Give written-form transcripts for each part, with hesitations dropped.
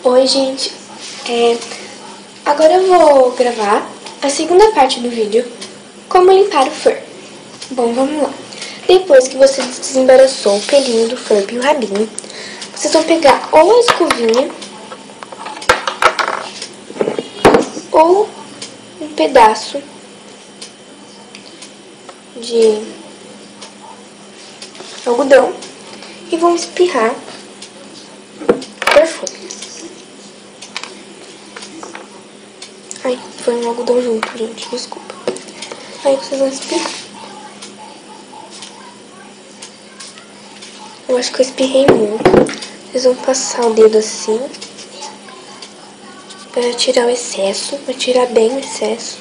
Oi, gente. Agora eu vou gravar a segunda parte do vídeo, como limpar o Furby. Bom, vamos lá. Depois que você desembaraçou o pelinho do Furby e o rabinho, vocês vão pegar ou a escovinha ou um pedaço de algodão e vão espirrar perfume. Ai, foi um algodão junto, gente, desculpa. Aí vocês vão espirrar. Eu acho que eu espirrei muito. Vocês vão passar o dedo assim para tirar o excesso, para tirar bem o excesso.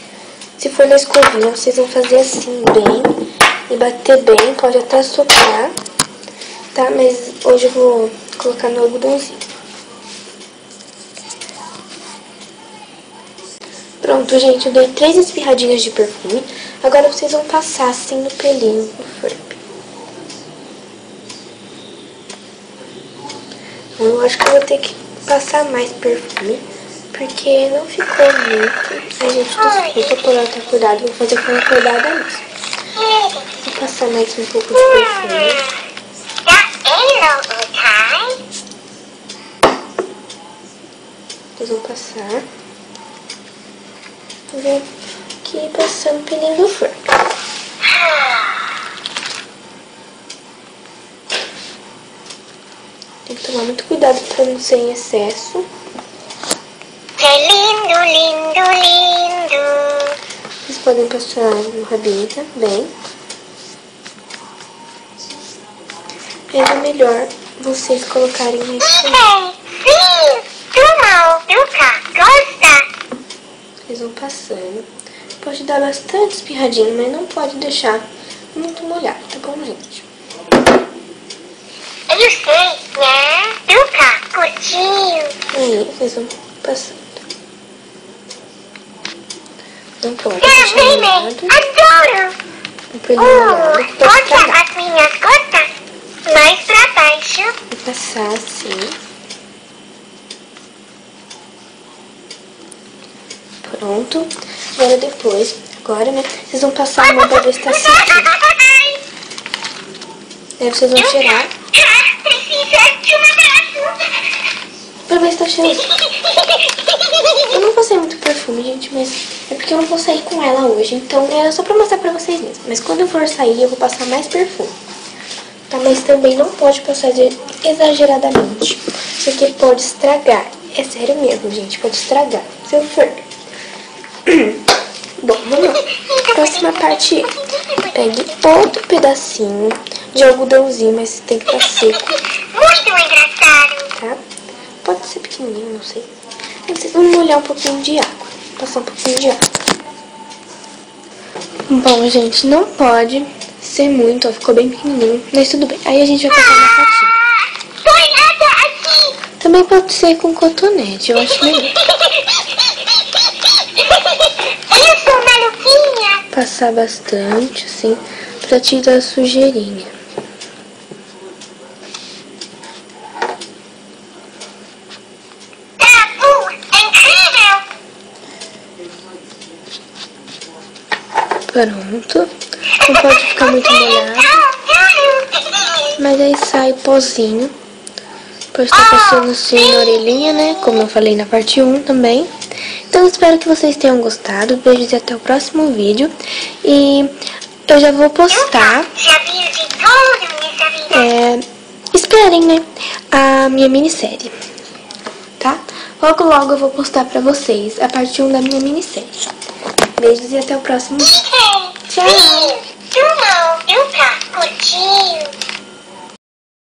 Se for na escovinha, vocês vão fazer assim bem e bater bem, pode até soprar, tá? Mas hoje eu vou colocar no algodãozinho. Pronto, gente, eu dei 3 espirradinhas de perfume. Agora vocês vão passar assim no pelinho do Furby. Eu acho que eu vou ter que passar mais perfume, porque não ficou muito. A gente desculpa por ela ter acordado, vou fazer com ela acordada mesmo. Vou passar mais um pouco de perfume. Vocês vão passar. Vou aqui passando o pelinho do Furby. Tem que tomar muito cuidado para não ser em excesso. Que lindo, lindo, lindo. Vocês podem passar no rabinho também. Mas é melhor vocês colocarem mais. Sim, toma, Duca, gosta. Vocês vão passando. Pode dar bastante espirradinho, mas não pode deixar muito molhado, tá bom, gente? Eu sei, né? Duca, curtinho. Aí, vocês vão passando. Não pode deixar molhado. Adoro. O pelinho molhado que pode Olha estragar. as minhas gotas mais pra baixo. Vou passar assim. Pronto. Agora depois, né? Vocês vão passar a mão pra ver se tá sequinho. Aí vocês vão cheirar. Precisa de um abraço. Pra ver se tá cheirando. Eu não passei muito perfume, gente, mas é porque eu não vou sair com ela hoje. Então era só pra mostrar pra vocês mesmo. Mas quando eu for sair, eu vou passar mais perfume. Tá? Mas também não pode passar exageradamente, porque pode estragar. É sério mesmo, gente. Pode estragar seu Furby. Bom, vamos lá. Próxima parte. Pegue outro pedacinho de algodãozinho, mas tem que estar seco. Muito engraçado. Tá? Pode ser pequenininho, não sei. Aí vocês vão molhar um pouquinho de água. Passar um pouquinho de água. Bom, gente, não pode ser muito, ó. Ficou bem pequenininho, mas tudo bem. Aí a gente vai passar uma patinha. Põe nada aqui. Também pode ser com cotonete, eu acho melhor. Eu sou maluquinha. Passar bastante, assim, pra tirar a sujeirinha. Pronto. Não pode ficar muito molhado. Mas aí sai o pozinho. Pode estar passando assim na orelhinha, né? Como eu falei na parte 1 também. Então espero que vocês tenham gostado. Beijos e até o próximo vídeo. E eu já vou postar. Esperem, né? A minha minissérie. Tá? Logo, logo eu vou postar pra vocês a parte 1 da minha minissérie. Beijos e até o próximo vídeo. Tchau!